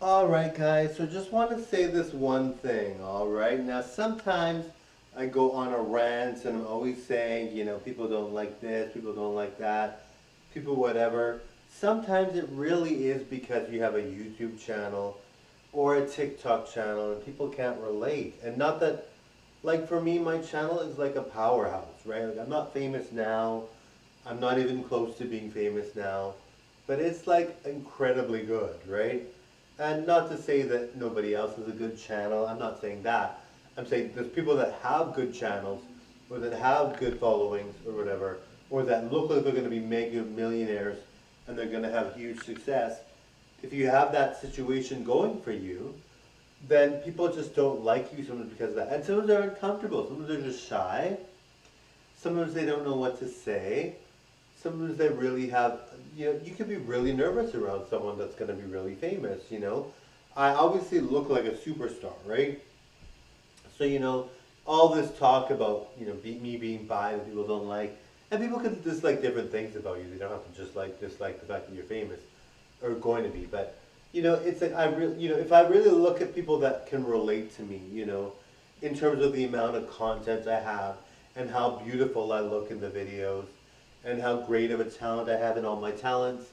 Alright guys, so just want to say this one thing, alright? Now sometimes I go on a rant and I'm always saying, people don't like this, people don't like that, people whatever. Sometimes it really is because you have a YouTube channel or a TikTok channel and people can't relate. And not that, like for me, my channel is like a powerhouse, right? Like I'm not famous now, I'm not even close to being famous now, but it's like incredibly good, right? And not to say that nobody else has a good channel, I'm not saying that. I'm saying there's people that have good channels, or that have good followings, or whatever, or that look like they're going to be mega millionaires and they're going to have huge success. If you have that situation going for you, then people just don't like you sometimes because of that. And sometimes they're uncomfortable, sometimes they're just shy, sometimes they don't know what to say. Sometimes they really have, you can be really nervous around someone that's going to be really famous. I obviously look like a superstar, right? So, all this talk about, me being bi that people don't like, and people can dislike different things about you. They don't have to just like dislike the fact that you're famous or going to be. But, it's like if I really look at people that can relate to me, in terms of the amount of content I have and how beautiful I look in the videos and how great of a talent I have in all my talents.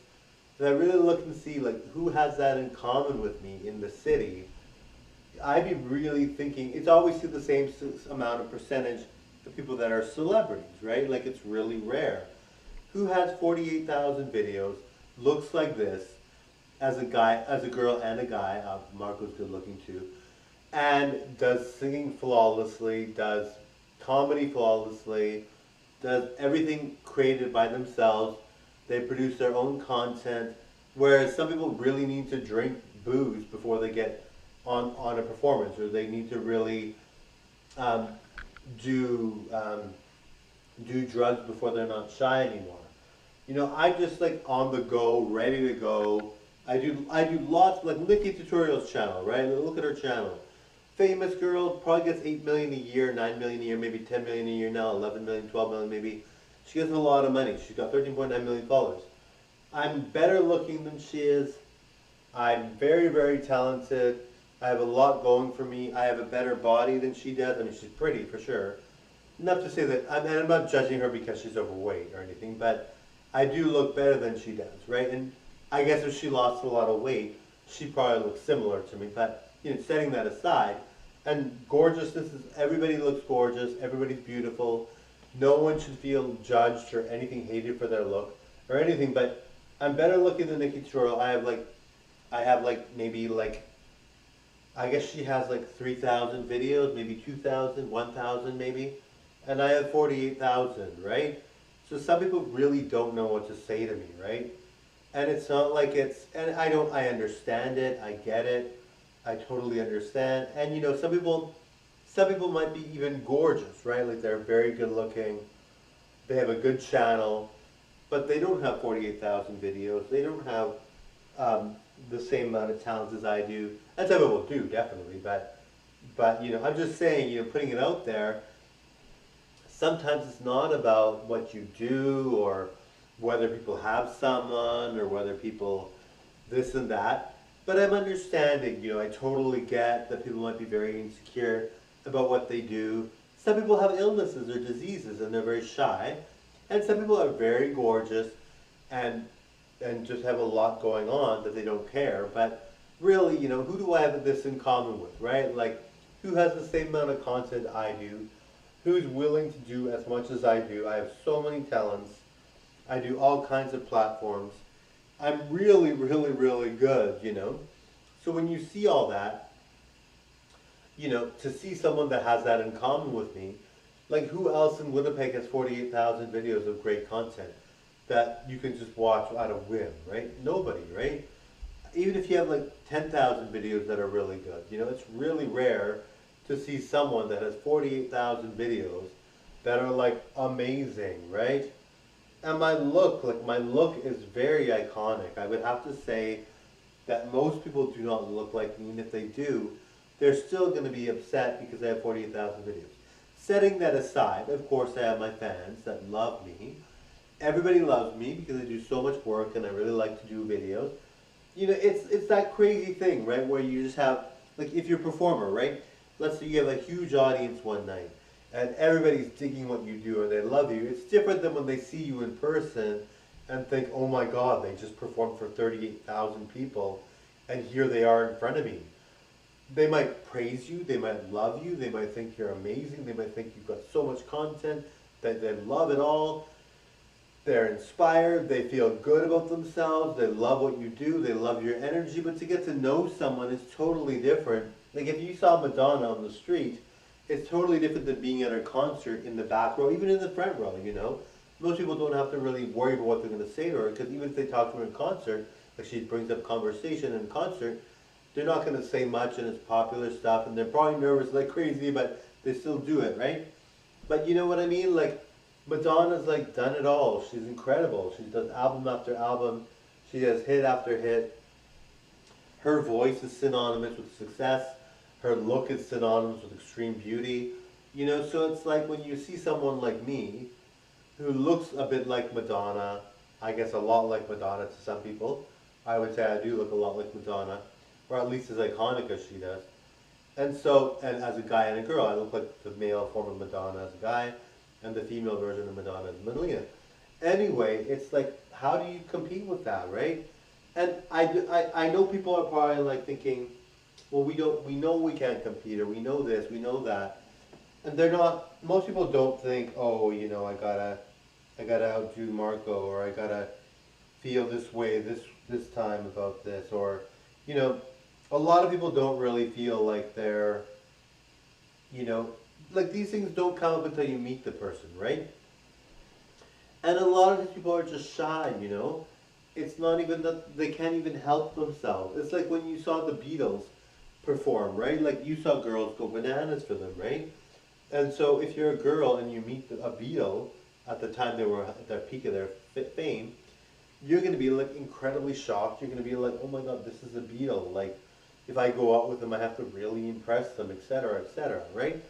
And I really look and see like who has that in common with me in the city. I'd be really thinking it's always the same amount of percentage of people that are celebrities, right? Like it's really rare. Who has 48,000 videos, looks like this, as a guy, as a girl and a guy, Marco's good looking too, and does singing flawlessly, does comedy flawlessly, does everything created by themselves. They produce their own content, whereas some people really need to drink booze before they get on a performance, or they need to really um, do do drugs before they're not shy anymore. I just like on the go, ready to go. I do lots like Nikki Tutorials channel, right? Look at her channel. Famous girl probably gets 8 million a year, 9 million a year, maybe 10 million a year now, 11 million, 12 million maybe. She gets a lot of money. She's got 13.9 million followers. I'm better looking than she is. I'm very, very talented. I have a lot going for me. I have a better body than she does. I mean, she's pretty for sure. Not to say that, and I'm not judging her because she's overweight or anything, but I do look better than she does, right? And I guess if she lost a lot of weight, she probably looks similar to me. But setting that aside, and gorgeousness is everybody looks gorgeous, everybody's beautiful. No one should feel judged or anything hated for their look or anything. But I'm better looking than Nikki Tutorial. I have like maybe like I guess she has like 3,000 videos, maybe 2,000, 1,000 maybe, and I have 48,000, right? So some people really don't know what to say to me, right? And it's not like and I understand it, I get it, I totally understand. And some people might be even gorgeous, right? Like they're very good looking, they have a good channel, but they don't have 48,000 videos, they don't have the same amount of talents as I do. And some people do, definitely, but I'm just saying, putting it out there, sometimes it's not about what you do or whether people have someone or whether people this and that. But I'm understanding, I totally get that people might be very insecure about what they do. Some people have illnesses or diseases and they're very shy. And some people are very gorgeous and just have a lot going on that they don't care. But really, who do I have this in common with, right? Like, who has the same amount of content I do? Who's willing to do as much as I do? I have so many talents. I do all kinds of platforms. I'm really, really, really good. So when you see all that, to see someone that has that in common with me, like who else in Winnipeg has 48,000 videos of great content that you can just watch at a whim, right? Nobody, right? Even if you have like 10,000 videos that are really good, it's really rare to see someone that has 48,000 videos that are like amazing, right? And my look is very iconic. I would have to say that most people do not look like me, and if they do, they're still going to be upset because I have 48,000 videos. Setting that aside, of course I have my fans that love me. Everybody loves me because I do so much work and I really like to do videos. it's that crazy thing, right? Where you just have, like, if you're a performer, right? Let's say you have a huge audience one night, and everybody's digging what you do and they love you. It's different than when they see you in person and think, oh my God, they just performed for 38,000 people, and here they are in front of me. They might praise you, they might love you, they might think you're amazing, they might think you've got so much content that they love it all. They're inspired, they feel good about themselves, they love what you do, they love your energy, but to get to know someone is totally different. Like if you saw Madonna on the street, it's totally different than being at a concert in the back row, even in the front row. Most people don't have to really worry about what they're going to say to her, because even if they talk to her in concert, like she brings up conversation in concert, they're not going to say much and it's popular stuff, and they're probably nervous like crazy, but they still do it, right? But you know what I mean? Like, Madonna's like done it all. She's incredible. She does album after album. She has hit after hit. Her voice is synonymous with success. Her look is synonymous with extreme beauty. So it's like when you see someone like me, who looks a bit like Madonna, I guess a lot like Madonna to some people. I would say I do look a lot like Madonna, or at least as iconic as she does. And as a guy and a girl, I look like the male form of Madonna as a guy, and the female version of Madonna is Melina. Anyway, it's like, how do you compete with that, right? And I know people are probably like thinking, well, we know we can't compete, or we know this, we know that. And they're not, most people don't think, oh, I gotta outdo Marco, or I gotta feel this way this time about this, or, a lot of people don't really feel like they're, you know, like these things don't come up until you meet the person, right? And a lot of these people are just shy. It's not even that they can't even help themselves. It's like when you saw the Beatles perform, right? Like you saw girls go bananas for them, right? And so if you're a girl and you meet a Beatle at the time they were at their peak of their fame, you're going to be like incredibly shocked. You're going to be like, oh my God, this is a Beatle. Like, if I go out with them, I have to really impress them, etc., right?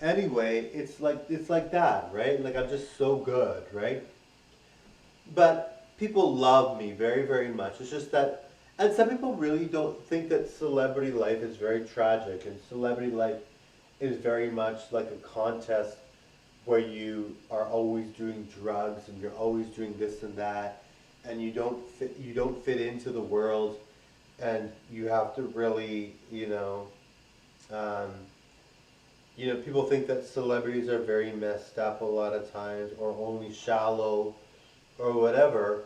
Anyway, it's like that, right? Like I'm just so good, right? But people love me very, very much. It's just that, and some people really don't think that celebrity life is very tragic, and celebrity life is very much like a contest where you are always doing drugs and you're always doing this and that, and you don't fit into the world, and you have to really, um, people think that celebrities are very messed up a lot of times, or only shallow, or whatever,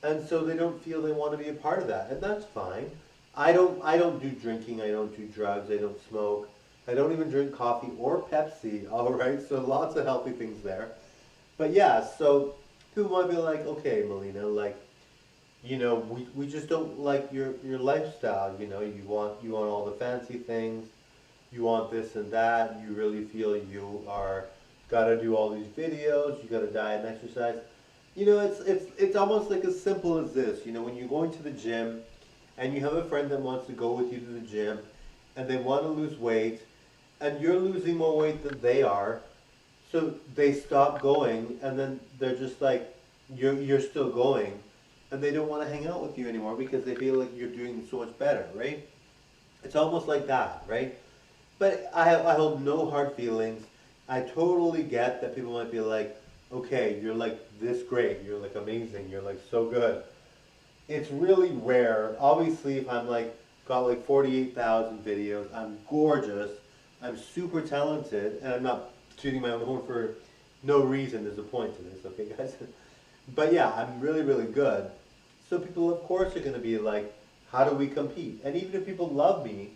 and so they don't feel they want to be a part of that, and that's fine. I don't do drinking. I don't do drugs. I don't smoke. I don't even drink coffee or Pepsi. All right, so lots of healthy things there. But yeah, so people might be like, okay, Melina, like, we just don't like your lifestyle. You want all the fancy things. You want this and that. You really feel you are gotta do all these videos. You gotta diet and exercise. It's almost like as simple as this. When you're going to the gym, and you have a friend that wants to go with you to the gym, and they want to lose weight, and you're losing more weight than they are, so they stop going, and then they're just like, you're still going, and they don't want to hang out with you anymore because they feel like you're doing so much better, right? It's almost like that, right? But I hold no hard feelings. I totally get that people might be like, okay, you're like this great, you're like amazing, you're like so good. It's really rare. Obviously, if I'm like, got like 48,000 videos, I'm gorgeous, I'm super talented, and I'm not tooting my own horn for no reason. There's a point to this, okay, guys? But yeah, I'm really, really good. So people, of course, are going to be like, how do we compete? And even if people love me,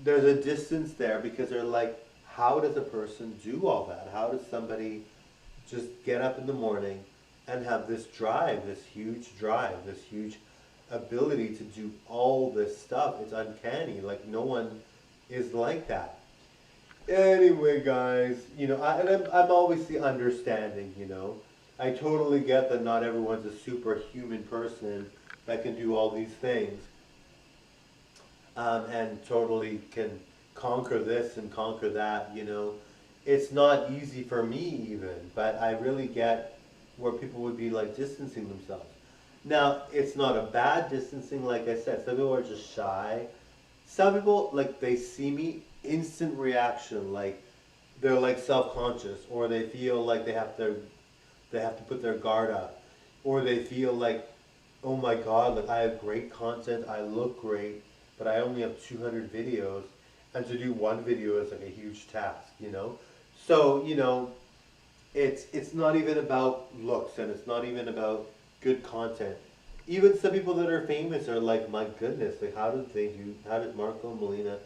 there's a distance there because they're like, how does a person do all that? How does somebody just get up in the morning and have this drive, this huge ability to do all this stuff? It's uncanny. Like no one is like that. Anyway, guys, I'm obviously understanding. I totally get that not everyone's a superhuman person that can do all these things, and totally can conquer this and conquer that. It's not easy for me even, but I really get where people would be like distancing themselves. Now, it's not a bad distancing, like I said. Some people are just shy. Some people, like, they see me, instant reaction, like, they're like self-conscious, or they feel like they have to put their guard up, or they feel like, oh my god, like I have great content, I look great, but I only have 200 videos, and to do one video is like a huge task, you know? So, you know, it's not even about looks, and it's not even about good content. Even some people that are famous are like, my goodness, like how did Marco Molina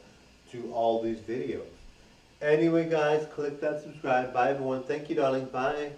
do all these videos? Anyway, guys, click that subscribe. Bye, everyone. Thank you, darling. Bye.